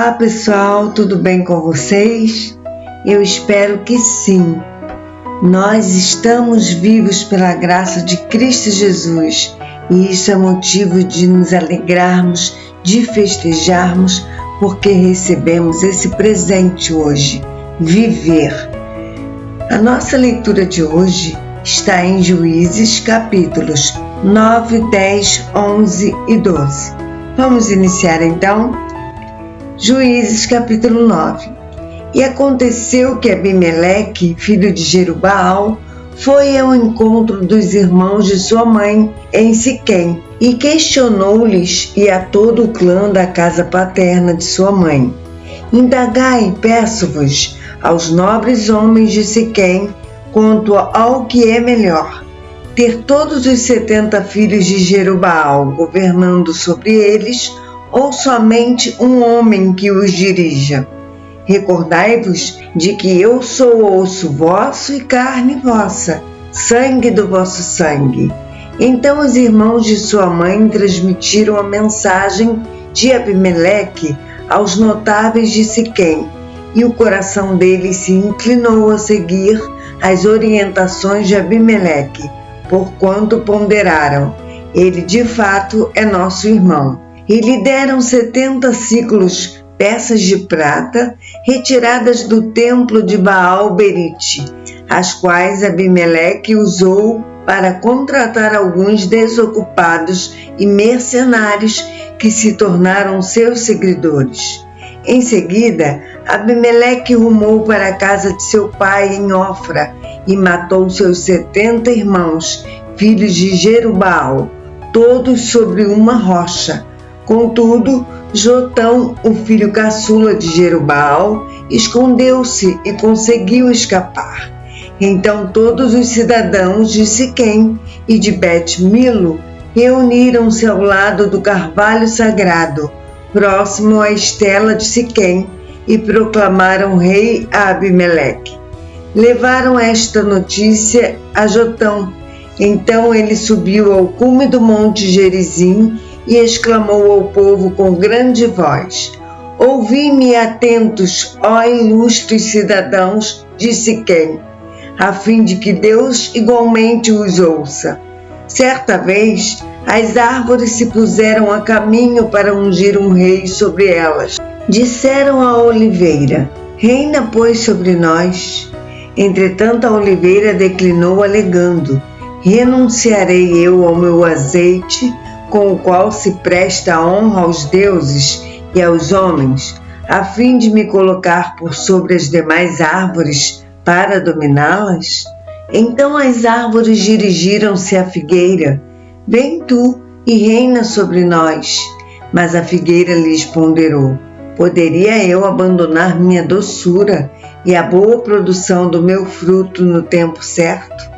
Olá pessoal, tudo bem com vocês? Eu espero que sim. Nós estamos vivos pela graça de Cristo Jesus e isso é motivo de nos alegrarmos, de festejarmos, porque recebemos esse presente hoje, viver. A nossa leitura de hoje está em Juízes capítulos 9, 10, 11 e 12. Vamos iniciar então? Juízes capítulo 9. E aconteceu que Abimeleque, filho de Jerubaal, foi ao encontro dos irmãos de sua mãe em Siquém e questionou-lhes e a todo o clã da casa paterna de sua mãe: Indagai, peço-vos, aos nobres homens de Siquém quanto ao que é melhor, ter todos os 70 filhos de Jerubaal governando sobre eles, ou somente um homem que os dirija. Recordai-vos de que eu sou osso vosso e carne vossa, sangue do vosso sangue. Então os irmãos de sua mãe transmitiram a mensagem de Abimeleque aos notáveis de Siquém, e o coração deles se inclinou a seguir as orientações de Abimeleque, porquanto ponderaram: ele de fato é nosso irmão. E lhe deram 70 siclos, peças de prata, retiradas do templo de Baal-Berite, as quais Abimeleque usou para contratar alguns desocupados e mercenários que se tornaram seus seguidores. Em seguida, Abimeleque rumou para a casa de seu pai em Ofra e matou seus 70 irmãos, filhos de Jerubaal, todos sobre uma rocha. Contudo, Jotão, o filho caçula de Jerubaal, escondeu-se e conseguiu escapar. Então todos os cidadãos de Siquém e de Bet-Milo reuniram-se ao lado do carvalho sagrado, próximo à estela de Siquém, e proclamaram rei a Abimeleque. Levaram esta notícia a Jotão. Então ele subiu ao cume do monte Gerizim e exclamou ao povo com grande voz: Ouvi-me atentos, ó ilustres cidadãos de Siquém, a fim de que Deus igualmente os ouça. Certa vez, as árvores se puseram a caminho para ungir um rei sobre elas. Disseram à oliveira: Reina, pois, sobre nós. Entretanto, a oliveira declinou, alegando: Renunciarei eu ao meu azeite, com o qual se presta a honra aos deuses e aos homens, a fim de me colocar por sobre as demais árvores para dominá-las? Então as árvores dirigiram-se à figueira: Vem tu e reina sobre nós. Mas a figueira lhes ponderou: Poderia eu abandonar minha doçura e a boa produção do meu fruto no tempo certo?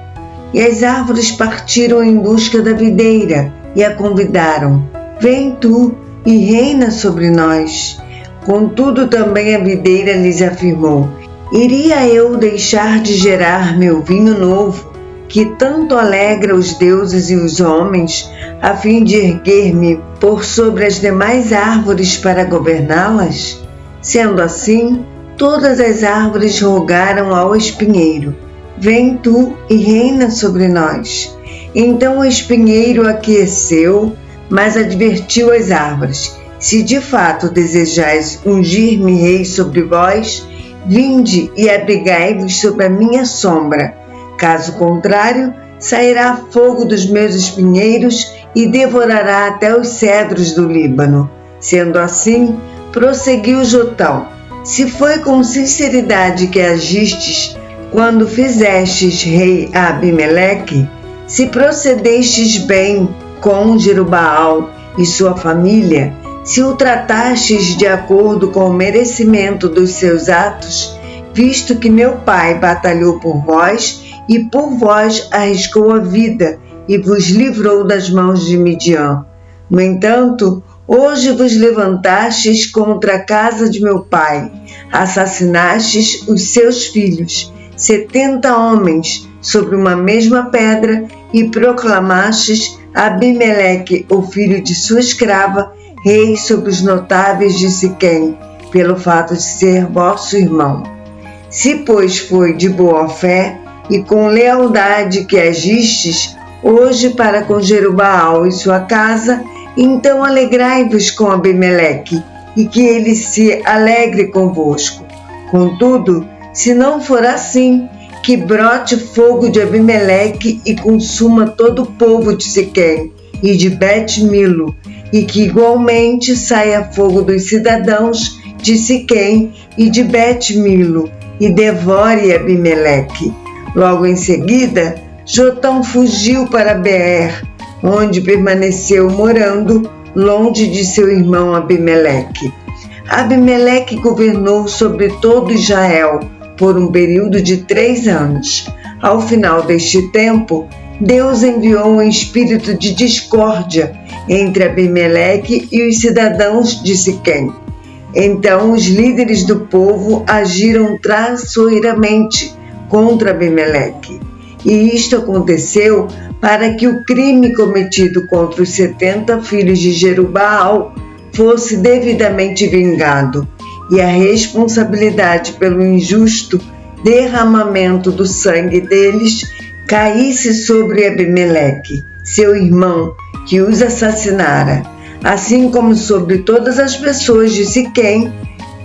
E as árvores partiram em busca da videira e a convidaram: Vem tu e reina sobre nós. Contudo, também a videira lhes afirmou: Iria eu deixar de gerar meu vinho novo, que tanto alegra os deuses e os homens, a fim de erguer-me por sobre as demais árvores para governá-las? Sendo assim, todas as árvores rogaram ao espinheiro: Vem tu e reina sobre nós. Então o espinheiro aqueceu, mas advertiu as árvores: Se de fato desejais ungir-me rei sobre vós, vinde e abrigai-vos sob a minha sombra. Caso contrário, sairá fogo dos meus espinheiros e devorará até os cedros do Líbano. Sendo assim, prosseguiu Jotão: Se foi com sinceridade que agistes quando fizestes rei a Abimeleque, se procedestes bem com Jerubaal e sua família, se o tratastes de acordo com o merecimento dos seus atos, visto que meu pai batalhou por vós e por vós arriscou a vida e vos livrou das mãos de Midian. No entanto, hoje vos levantastes contra a casa de meu pai, assassinastes os seus filhos, 70 homens, sobre uma mesma pedra, e proclamastes Abimeleque, o filho de sua escrava, rei sobre os notáveis de Siquém, pelo fato de ser vosso irmão. Se, pois, foi de boa fé e com lealdade que agistes hoje para com Jerubaal e sua casa, então alegrai-vos com Abimeleque, e que ele se alegre convosco. Contudo, se não for assim, que brote fogo de Abimeleque e consuma todo o povo de Siquém e de Bet-Milo, e que igualmente saia fogo dos cidadãos de Siquém e de Bet-Milo, e devore Abimeleque. Logo em seguida, Jotão fugiu para Beer, onde permaneceu morando longe de seu irmão Abimeleque. Abimeleque governou sobre todo Israel por um período de 3 anos. Ao final deste tempo, Deus enviou um espírito de discórdia entre Abimeleque e os cidadãos de Siquém. Então os líderes do povo agiram traiçoeiramente contra Abimeleque. E isto aconteceu para que o crime cometido contra os 70 filhos de Jerubaal fosse devidamente vingado, e a responsabilidade pelo injusto derramamento do sangue deles caísse sobre Abimeleque, seu irmão, que os assassinara, assim como sobre todas as pessoas de Siquém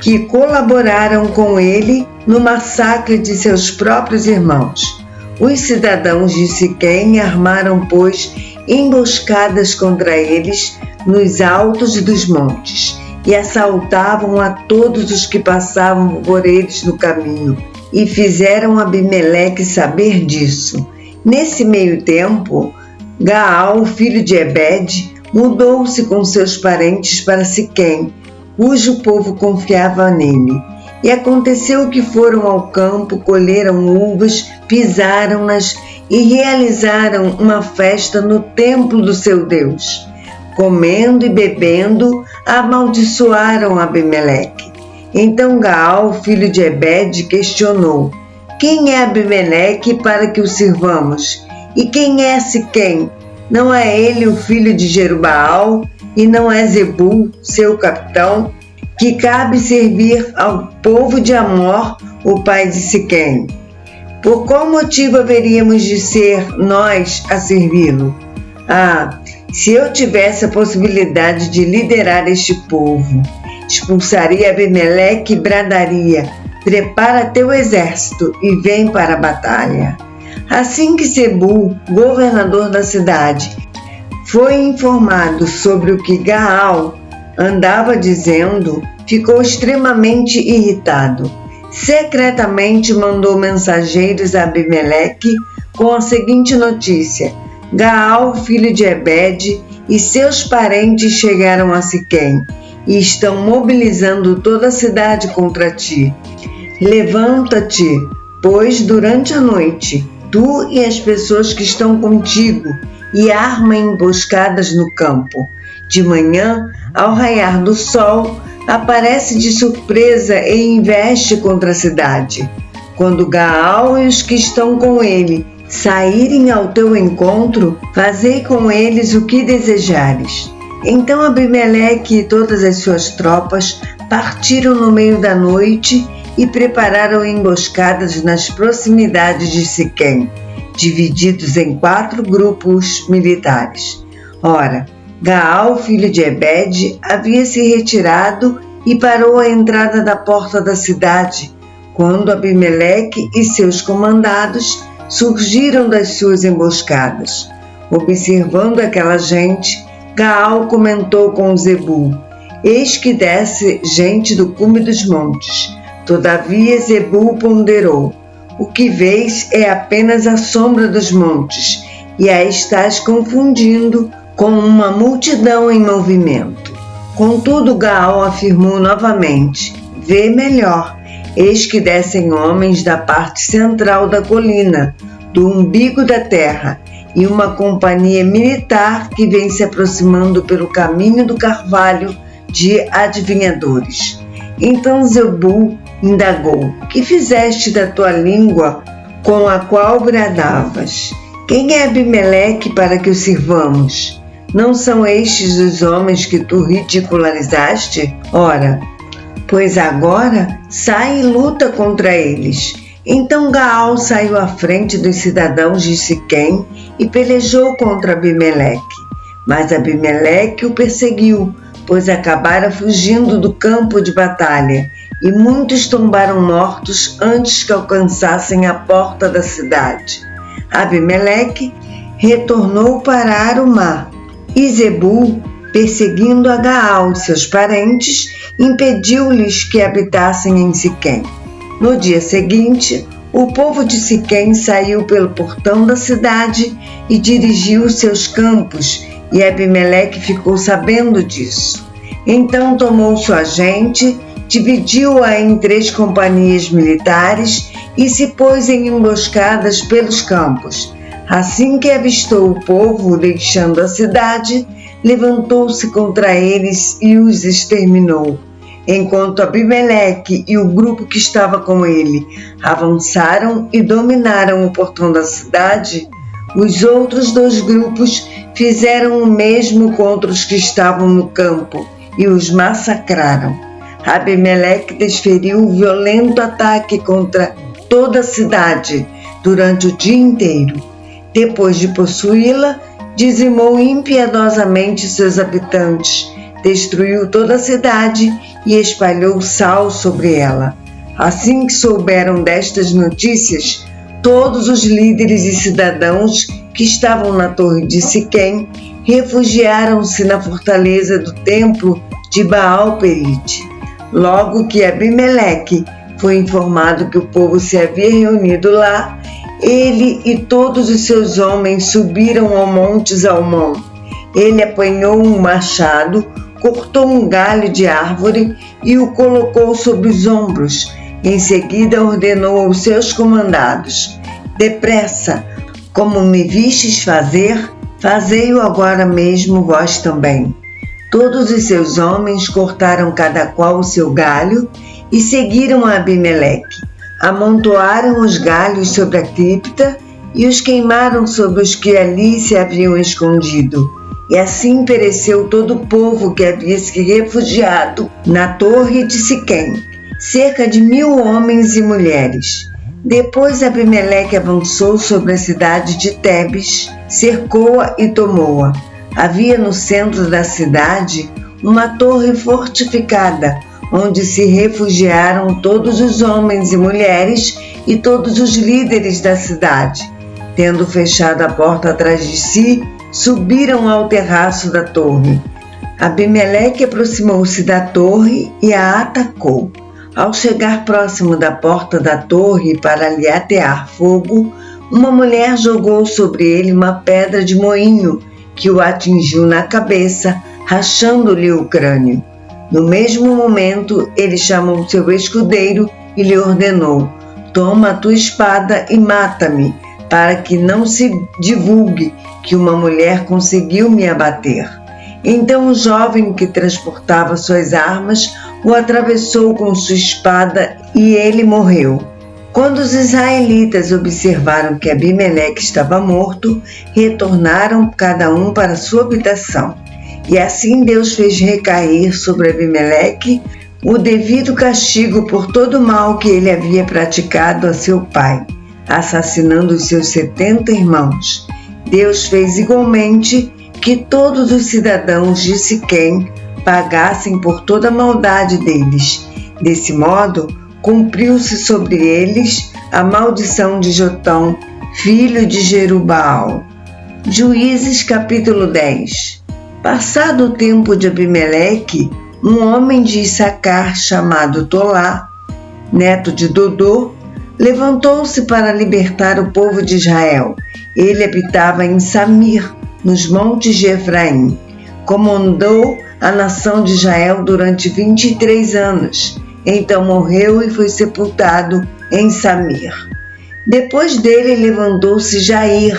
que colaboraram com ele no massacre de seus próprios irmãos. Os cidadãos de Siquém armaram, pois, emboscadas contra eles nos altos dos montes e assaltavam a todos os que passavam por eles no caminho, e fizeram Abimeleque saber disso. Nesse meio tempo, Gaal, filho de Ebed, mudou-se com seus parentes para Siquém, cujo povo confiava nele. E aconteceu que foram ao campo, colheram uvas, pisaram-nas e realizaram uma festa no templo do seu Deus. Comendo e bebendo, amaldiçoaram Abimeleque. Então Gaal, filho de Ebed, questionou: quem é Abimeleque para que o sirvamos? E quem é Siquém? Não é ele o filho de Jerubaal? E não é Zebul, seu capitão? Que cabe servir ao povo de Amor, o pai de Siquém. Por qual motivo haveríamos de ser nós a servi-lo? Se eu tivesse a possibilidade de liderar este povo, expulsaria Abimeleque e bradaria: prepara teu exército e vem para a batalha. Assim que Zebul, governador da cidade, foi informado sobre o que Gaal andava dizendo, ficou extremamente irritado. Secretamente mandou mensageiros a Abimeleque com a seguinte notícia: Gaal, filho de Ebed, e seus parentes chegaram a Siquém e estão mobilizando toda a cidade contra ti. Levanta-te, pois, durante a noite, tu e as pessoas que estão contigo, e arma emboscadas no campo. De manhã, ao raiar do sol, aparece de surpresa e investe contra a cidade. Quando Gaal e os que estão com ele saírem ao teu encontro, fazei com eles o que desejares. Então Abimeleque e todas as suas tropas partiram no meio da noite e prepararam emboscadas nas proximidades de Siquém, divididos em 4 grupos militares. Ora, Gaal, filho de Ebed, havia se retirado e parou à entrada da porta da cidade, quando Abimeleque e seus comandados surgiram das suas emboscadas. Observando aquela gente, Gaal comentou com Zebul: eis que desce gente do cume dos montes. Todavia Zebul ponderou: o que vês é apenas a sombra dos montes, e a estás confundindo com uma multidão em movimento. Contudo, Gaal afirmou novamente: vê melhor, eis que descem homens da parte central da colina, do umbigo da terra, e uma companhia militar que vem se aproximando pelo caminho do carvalho de adivinhadores. Então Zebul indagou: que fizeste da tua língua com a qual bradavas? Quem é Abimeleque para que o sirvamos? Não são estes os homens que tu ridicularizaste? Ora, pois agora sai e luta contra eles. Então Gaal saiu à frente dos cidadãos de Siquém e pelejou contra Abimeleque. Mas Abimeleque o perseguiu, pois acabara fugindo do campo de batalha, e muitos tombaram mortos antes que alcançassem a porta da cidade. Abimeleque retornou para Arumá, e Zebul, perseguindo a Gaal e seus parentes, impediu-lhes que habitassem em Siquém. No dia seguinte, o povo de Siquém saiu pelo portão da cidade e dirigiu seus campos, e Abimeleque ficou sabendo disso. Então tomou sua gente, dividiu-a em 3 companhias militares e se pôs em emboscadas pelos campos. Assim que avistou o povo deixando a cidade, levantou-se contra eles e os exterminou. Enquanto Abimeleque e o grupo que estava com ele avançaram e dominaram o portão da cidade, os outros 2 grupos fizeram o mesmo contra os que estavam no campo e os massacraram. Abimeleque desferiu um violento ataque contra toda a cidade durante o dia inteiro. Depois de possuí-la, dizimou impiedosamente seus habitantes, destruiu toda a cidade e espalhou sal sobre ela. Assim que souberam destas notícias, todos os líderes e cidadãos que estavam na torre de Siquém refugiaram-se na fortaleza do templo de Baal-Perite. Logo que Abimeleque foi informado que o povo se havia reunido lá, ele e todos os seus homens subiram ao monte Zalmon. Ele apanhou um machado, cortou um galho de árvore e o colocou sobre os ombros. Em seguida ordenou aos seus comandados: depressa, como me vistes fazer, fazei-o agora mesmo vós também. Todos os seus homens cortaram cada qual o seu galho e seguiram a Abimeleque. Amontoaram os galhos sobre a cripta e os queimaram sobre os que ali se haviam escondido. E assim pereceu todo o povo que havia se refugiado na torre de Siquém, cerca de 1000 homens e mulheres. Depois Abimeleque avançou sobre a cidade de Tebes, cercou-a e tomou-a. Havia no centro da cidade uma torre fortificada, onde se refugiaram todos os homens e mulheres e todos os líderes da cidade. Tendo fechado a porta atrás de si, subiram ao terraço da torre. Abimeleque aproximou-se da torre e a atacou. Ao chegar próximo da porta da torre para lhe atear fogo, uma mulher jogou sobre ele uma pedra de moinho que o atingiu na cabeça, rachando-lhe o crânio. No mesmo momento, ele chamou seu escudeiro e lhe ordenou: toma a tua espada e mata-me, para que não se divulgue que uma mulher conseguiu me abater. Então o jovem que transportava suas armas o atravessou com sua espada e ele morreu. Quando os israelitas observaram que Abimeleque estava morto, retornaram cada um para sua habitação. E assim Deus fez recair sobre Abimeleque o devido castigo por todo o mal que ele havia praticado a seu pai, assassinando os seus 70 irmãos. Deus fez igualmente que todos os cidadãos de Siquém pagassem por toda a maldade deles. Desse modo, cumpriu-se sobre eles a maldição de Jotão, filho de Jerubaal. Juízes capítulo 10. Passado o tempo de Abimeleque, um homem de Issacar chamado Tolá, neto de Dodô, levantou-se para libertar o povo de Israel. Ele habitava em Samir, nos montes de Efraim. Comandou a nação de Israel durante 23 anos. Então morreu e foi sepultado em Samir. Depois dele levantou-se Jair,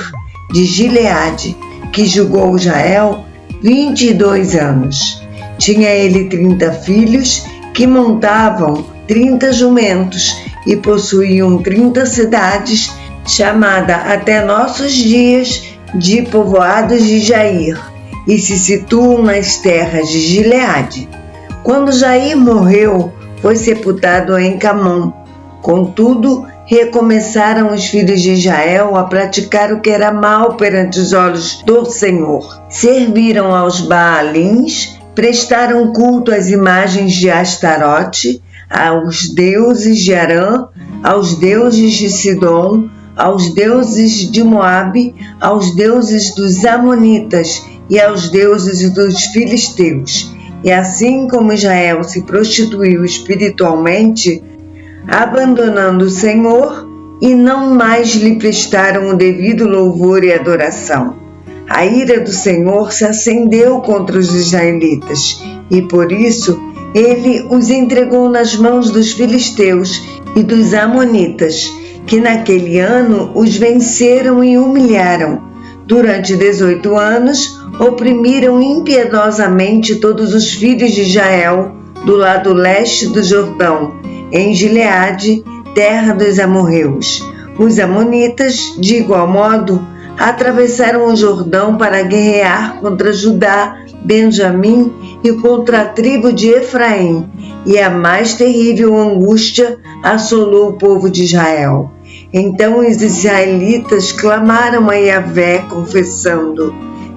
de Gileade, que julgou Israel 22 anos. Tinha ele 30 filhos que montavam 30 jumentos e possuíam 30 cidades, chamada até nossos dias de povoados de Jair, e se situam nas terras de Gileade. Quando Jair morreu, foi sepultado em Camon. Contudo, recomeçaram os filhos de Israel a praticar o que era mal perante os olhos do Senhor. Serviram aos Baalins, prestaram culto às imagens de Astarote, aos deuses de Arã, aos deuses de Sidom, aos deuses de Moabe, aos deuses dos Amonitas e aos deuses dos Filisteus. E assim como Israel se prostituiu espiritualmente, abandonando o Senhor, e não mais lhe prestaram o devido louvor e adoração. A ira do Senhor se acendeu contra os israelitas, e por isso ele os entregou nas mãos dos filisteus e dos amonitas, que naquele ano os venceram e humilharam. Durante 18 anos, oprimiram impiedosamente todos os filhos de Israel do lado leste do Jordão, em Gileade, terra dos amorreus. Os amonitas, de igual modo, atravessaram o Jordão para guerrear contra Judá, Benjamim e contra a tribo de Efraim, e a mais terrível angústia assolou o povo de Israel. Então os israelitas clamaram a Yahvé, confessando: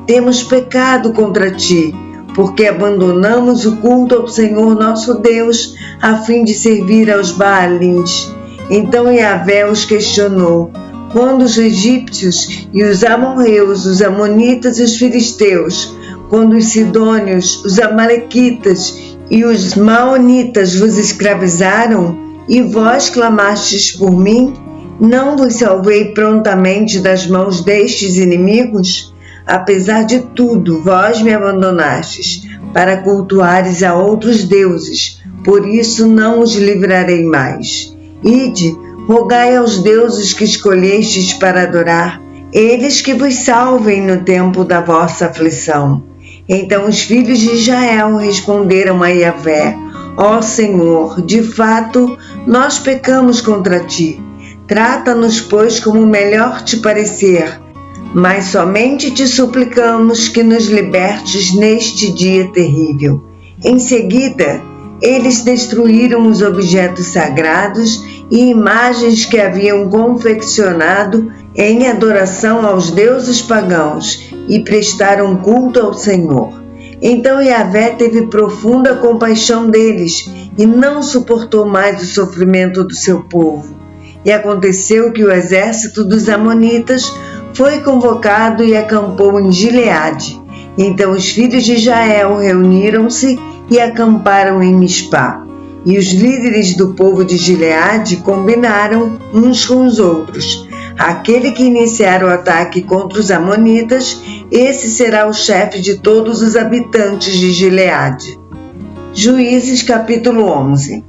temos pecado contra ti, porque abandonamos o culto ao Senhor nosso Deus, a fim de servir aos Baalins. Então Yahvé os questionou: quando os egípcios e os amorreus, os amonitas e os filisteus, quando os sidônios, os amalequitas e os maonitas vos escravizaram, e vós clamastes por mim, não vos salvei prontamente das mãos destes inimigos? Apesar de tudo, vós me abandonastes, para cultuares a outros deuses, por isso não os livrarei mais. Ide, rogai aos deuses que escolhestes para adorar, eles que vos salvem no tempo da vossa aflição. Então os filhos de Israel responderam a Yahvé: ó Senhor, de fato, nós pecamos contra ti. Trata-nos, pois, como melhor te parecer, mas somente te suplicamos que nos libertes neste dia terrível. Em seguida, eles destruíram os objetos sagrados e imagens que haviam confeccionado em adoração aos deuses pagãos e prestaram culto ao Senhor. Então Yahvé teve profunda compaixão deles e não suportou mais o sofrimento do seu povo. E aconteceu que o exército dos amonitas foi convocado e acampou em Gileade. Então os filhos de Israel reuniram-se e acamparam em Mispá. E os líderes do povo de Gileade combinaram uns com os outros: aquele que iniciar o ataque contra os amonitas, esse será o chefe de todos os habitantes de Gileade. Juízes capítulo 11.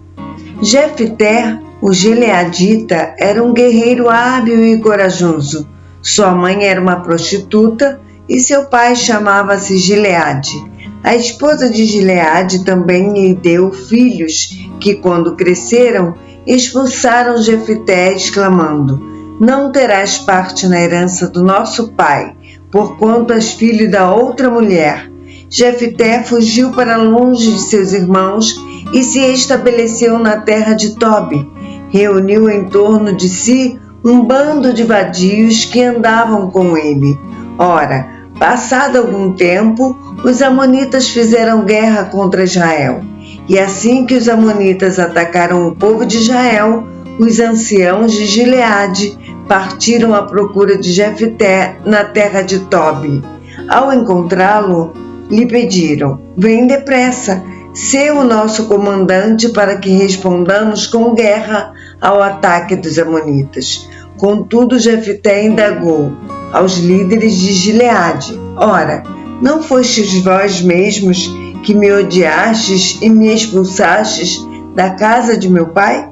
Jefté, o gileadita, era um guerreiro hábil e corajoso. Sua mãe era uma prostituta e seu pai chamava-se Gileade. A esposa de Gileade também lhe deu filhos, que quando cresceram, expulsaram Jefté, exclamando: não terás parte na herança do nosso pai, porquanto és filho da outra mulher. Jefté fugiu para longe de seus irmãos e se estabeleceu na terra de Tobi. Reuniu em torno de si um bando de vadios que andavam com ele. Ora, passado algum tempo, os amonitas fizeram guerra contra Israel. E assim que os amonitas atacaram o povo de Israel, os anciãos de Gileade partiram à procura de Jefté na terra de Tobi. Ao encontrá-lo, lhe pediram: vem depressa, sê o nosso comandante para que respondamos com guerra ao ataque dos amonitas. Contudo, Jefté indagou aos líderes de Gileade: ora, não fostes vós mesmos que me odiastes e me expulsastes da casa de meu pai?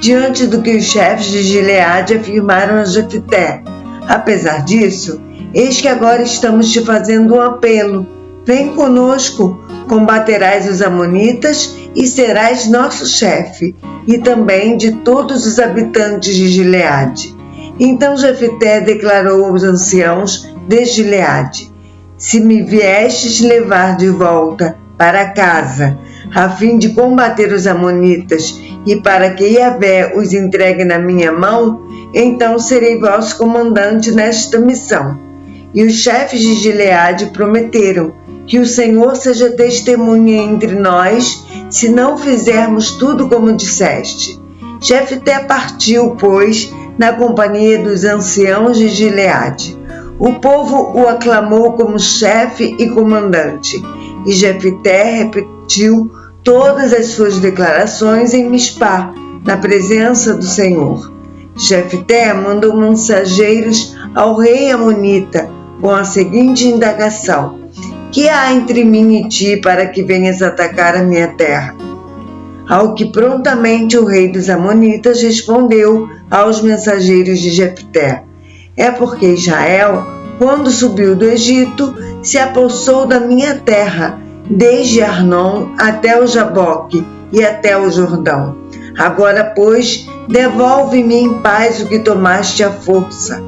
Diante do que os chefes de Gileade afirmaram a Jefté: apesar disso, eis que agora estamos te fazendo um apelo. Vem conosco, combaterás os amonitas e serás nosso chefe, e também de todos os habitantes de Gileade. Então Jefté declarou aos anciãos de Gileade: se me viestes levar de volta para casa a fim de combater os amonitas, e para que Yahvé os entregue na minha mão, então serei vosso comandante nesta missão. E os chefes de Gileade prometeram: que o Senhor seja testemunha entre nós, se não fizermos tudo como disseste. Jefté partiu, pois, na companhia dos anciãos de Gileade. O povo o aclamou como chefe e comandante, e Jefté repetiu todas as suas declarações em Mispá, na presença do Senhor. Jefté mandou mensageiros ao rei amonita com a seguinte indagação: que há entre mim e ti para que venhas atacar a minha terra? Ao que prontamente o rei dos amonitas respondeu aos mensageiros de Jefté: é porque Israel, quando subiu do Egito, se apossou da minha terra, desde Arnon até o Jaboque e até o Jordão. Agora, pois, devolve-me em paz o que tomaste à força.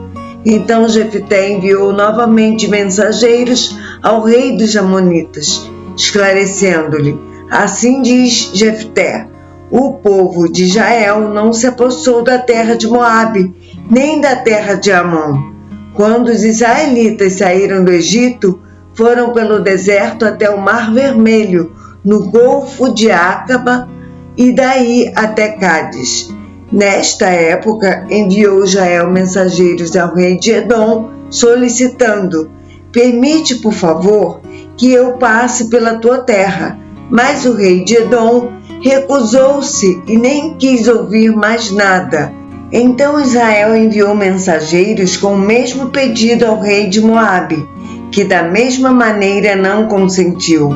Então Jefté enviou novamente mensageiros ao rei dos amonitas, esclarecendo-lhe: assim diz Jefté: o povo de Israel não se apossou da terra de Moabe, nem da terra de Amon. Quando os israelitas saíram do Egito, foram pelo deserto até o Mar Vermelho, no Golfo de Acaba, e daí até Cádiz. Nesta época, enviou Israel mensageiros ao rei de Edom, solicitando: permite, por favor, que eu passe pela tua terra. Mas o rei de Edom recusou-se e nem quis ouvir mais nada. Então Israel enviou mensageiros com o mesmo pedido ao rei de Moabe, que da mesma maneira não consentiu.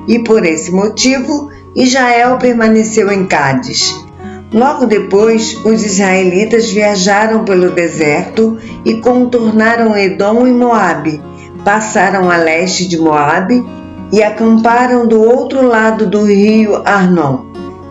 E por esse motivo, Israel permaneceu em Cádiz. Logo depois, os israelitas viajaram pelo deserto e contornaram Edom e Moabe, passaram a leste de Moabe e acamparam do outro lado do rio Arnon.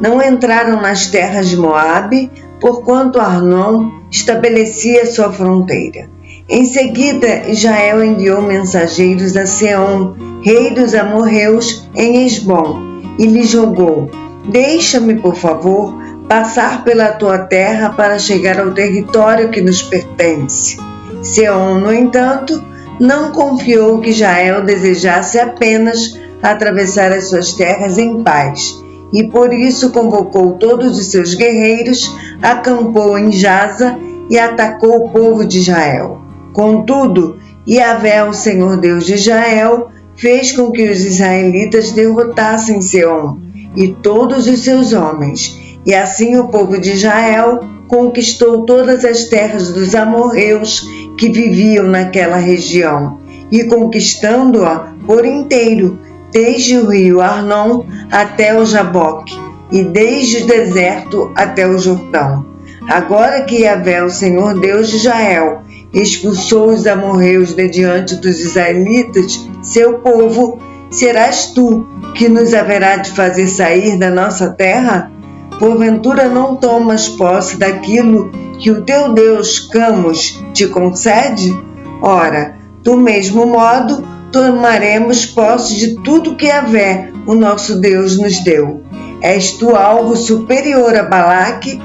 Não entraram nas terras de Moabe, porquanto Arnon estabelecia sua fronteira. Em seguida, Israel enviou mensageiros a Seom, rei dos amorreus, em Esbom, e lhe rogou: deixa-me, por favor, passar pela tua terra para chegar ao território que nos pertence. Seom, no entanto, não confiou que Israel desejasse apenas atravessar as suas terras em paz, e por isso convocou todos os seus guerreiros, acampou em Jaza e atacou o povo de Israel. Contudo, Yahvé, o Senhor Deus de Israel, fez com que os israelitas derrotassem Seom e todos os seus homens, e assim o povo de Israel conquistou todas as terras dos amorreus que viviam naquela região, e conquistando-a por inteiro, desde o rio Arnon até o Jaboque, e desde o deserto até o Jordão. Agora que Yahvé, o Senhor Deus de Israel, expulsou os amorreus de diante dos israelitas, seu povo, serás tu que nos haverá de fazer sair da nossa terra? Porventura não tomas posse daquilo que o teu Deus, Camus, te concede? Ora, do mesmo modo, tomaremos posse de tudo que Yahvé, o nosso Deus, nos deu. És tu algo superior a Balaque,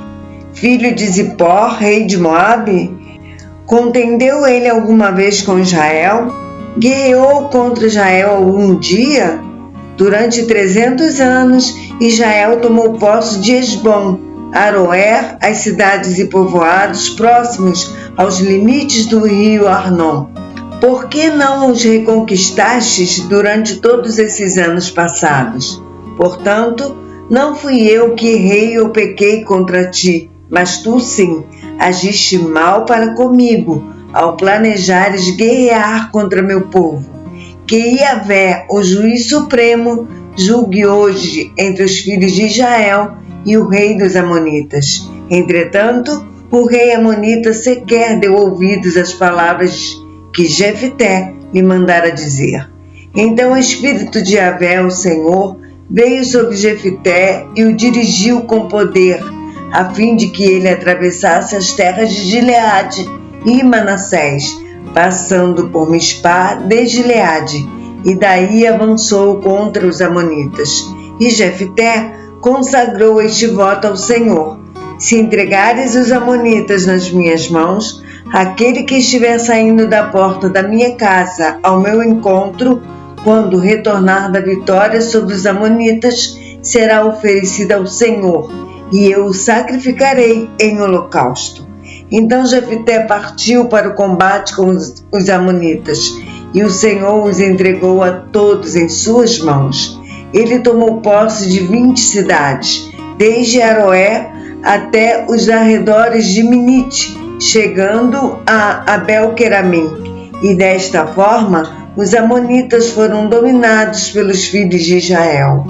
filho de Zippor, rei de Moabe? Contendeu ele alguma vez com Israel? Guerreou contra Israel algum dia? Durante 300 anos, Israel tomou posse de Esbom, Aroer, as cidades e povoados próximos aos limites do rio Arnon. Por que não os reconquistastes durante todos esses anos passados? Portanto, não fui eu que errei ou pequei contra ti, mas tu sim, agiste mal para comigo, ao planejares guerrear contra meu povo. Que Yahvé, o juiz supremo, julgue hoje entre os filhos de Israel e o rei dos amonitas. Entretanto, o rei amonita sequer deu ouvidos às palavras que Jefté lhe mandara dizer. Então o espírito de Yahvé, o Senhor, veio sobre Jefté e o dirigiu com poder, a fim de que ele atravessasse as terras de Gileade e Manassés, passando por Mispá de Gileade, e daí avançou contra os amonitas. E Jefté consagrou este voto ao Senhor: se entregares os amonitas nas minhas mãos, aquele que estiver saindo da porta da minha casa ao meu encontro, quando retornar da vitória sobre os amonitas, será oferecido ao Senhor, e eu o sacrificarei em holocausto. Então Jefté partiu para o combate com os amonitas, e o Senhor os entregou a todos em suas mãos. Ele tomou posse de 20 cidades, desde Aroé até os arredores de Minite, chegando a Abel-Queramim. E desta forma, os amonitas foram dominados pelos filhos de Israel.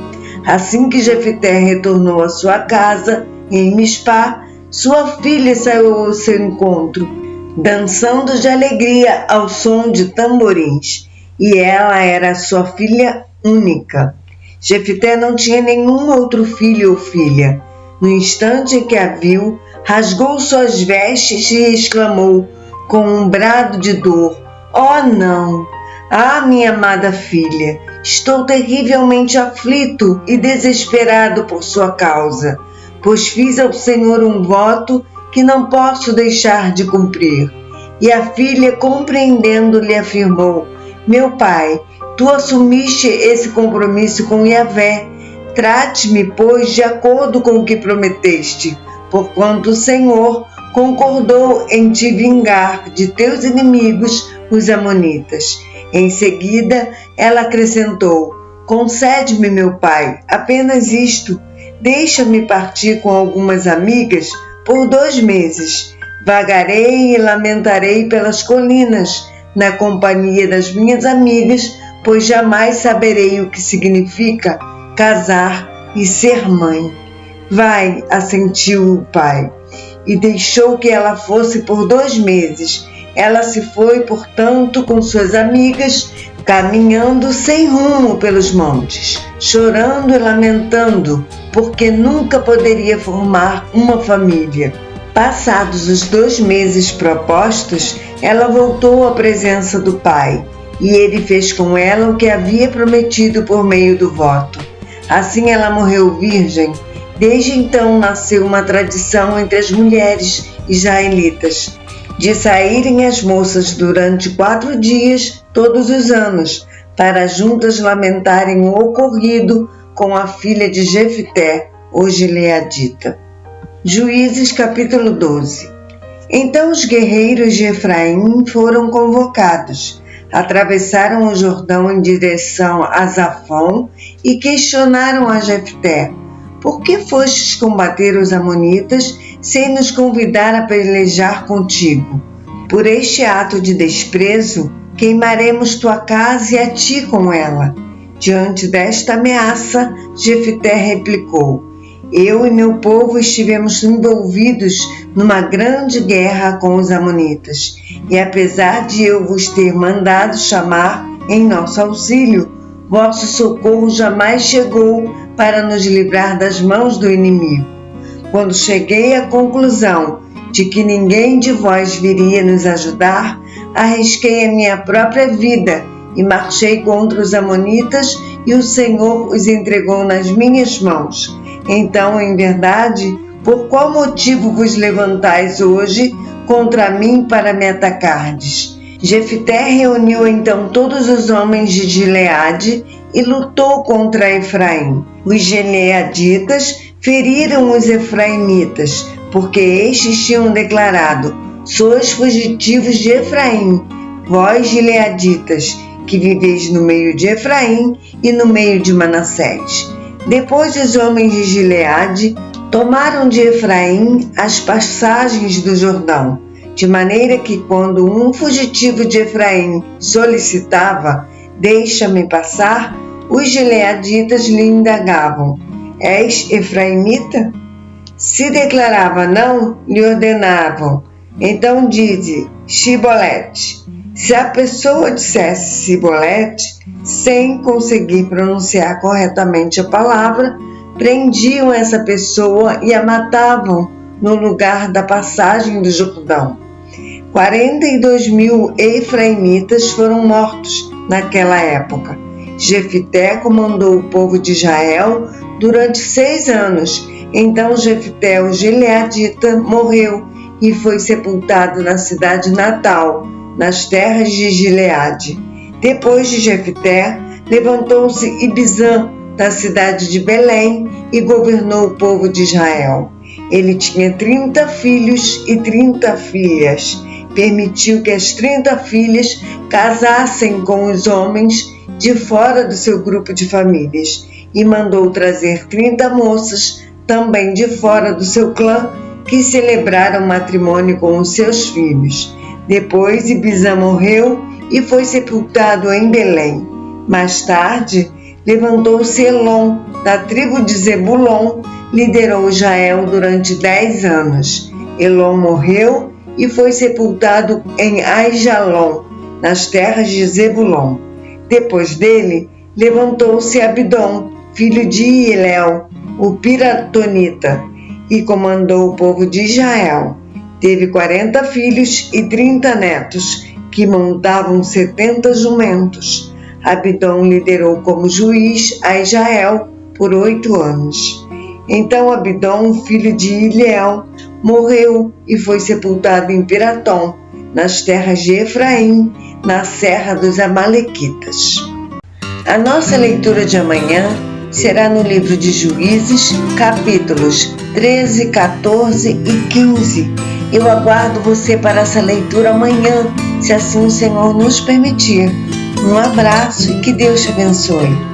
Assim que Jefté retornou à sua casa, em Mispá, sua filha saiu ao seu encontro, dançando de alegria ao som de tamborins, e ela era sua filha única. Jefté não tinha nenhum outro filho ou filha. No instante em que a viu, rasgou suas vestes e exclamou, com um brado de dor: "Oh, não! Ah, minha amada filha, estou terrivelmente aflito e desesperado por sua causa, pois fiz ao Senhor um voto que não posso deixar de cumprir." E a filha, compreendendo, lhe afirmou: "Meu pai, tu assumiste esse compromisso com Yahvé. Trate-me, pois, de acordo com o que prometeste, porquanto o Senhor concordou em te vingar de teus inimigos, os amonitas." Em seguida, ela acrescentou: "Concede-me, meu pai, apenas isto. Deixa-me partir com algumas amigas por 2 meses. Vagarei e lamentarei pelas colinas, na companhia das minhas amigas, pois jamais saberei o que significa casar e ser mãe." "Vai", assentiu o pai, e deixou que ela fosse por 2 meses. Ela se foi, portanto, com suas amigas, caminhando sem rumo pelos montes, chorando e lamentando, porque nunca poderia formar uma família. Passados os 2 meses propostos, ela voltou à presença do pai, e ele fez com ela o que havia prometido por meio do voto. Assim ela morreu virgem. Desde então nasceu uma tradição entre as mulheres israelitas de saírem as moças durante 4 dias todos os anos, para juntas lamentarem o ocorrido com a filha de Jefté, o gileadita. Juízes capítulo 12. Então os guerreiros de Efraim foram convocados, atravessaram o Jordão em direção a Zafon e questionaram a Jefté: "Por que fostes combater os amonitas sem nos convidar a pelejar contigo? Por este ato de desprezo, queimaremos tua casa e a ti com ela." Diante desta ameaça, Jefté replicou: "Eu e meu povo estivemos envolvidos numa grande guerra com os amonitas, e apesar de eu vos ter mandado chamar em nosso auxílio, vosso socorro jamais chegou para nos livrar das mãos do inimigo. Quando cheguei à conclusão de que ninguém de vós viria nos ajudar, arrisquei a minha própria vida e marchei contra os amonitas, e o Senhor os entregou nas minhas mãos. Então, em verdade, por qual motivo vos levantais hoje contra mim para me atacardes?" Jefté reuniu então todos os homens de Gileade e lutou contra Efraim. Os gileaditas feriram os efraimitas, porque estes tinham declarado: "Sois fugitivos de Efraim, vós gileaditas, que viveis no meio de Efraim e no meio de Manassés." Depois os homens de Gileade tomaram de Efraim as passagens do Jordão, de maneira que quando um fugitivo de Efraim solicitava: "Deixa-me passar", os gileaditas lhe indagavam: "És efraimita?" Se declarava não, lhe ordenavam: "Então dize Shibolete." Se a pessoa dissesse Sibolete, sem conseguir pronunciar corretamente a palavra, prendiam essa pessoa e a matavam no lugar da passagem do Jordão. 42.000 efraimitas foram mortos naquela época. Jefité comandou o povo de Israel durante 6 anos. Então Jefité, o gileadita, morreu e foi sepultado na cidade natal, nas terras de Gileade. Depois de Jefité, levantou-se Ibzan, da cidade de Belém, e governou o povo de Israel. Ele tinha 30 filhos e 30 filhas. Permitiu que as 30 filhas casassem com os homens de fora do seu grupo de famílias e mandou trazer 30 moças também de fora do seu clã que celebraram matrimônio com os seus filhos. Depois Ibzan morreu e foi sepultado em Belém. Mais tarde, levantou-se Elon, da tribo de Zebulon, liderou Israel durante 10 anos. Elon morreu e foi sepultado em Aijalon, nas terras de Zebulon. Depois dele, levantou-se Abdon, filho de Hilel, o piratonita, e comandou o povo de Israel. Teve 40 filhos e 30 netos, que montavam 70 jumentos. Abdon liderou como juiz a Israel por 8 anos. Então Abdon, filho de Hilel, morreu e foi sepultado em Piratom, nas terras de Efraim, na serra dos Amalequitas. A nossa leitura de amanhã será no livro de Juízes, capítulos 13, 14 e 15. Eu aguardo você para essa leitura amanhã, se assim o Senhor nos permitir. Um abraço e que Deus te abençoe.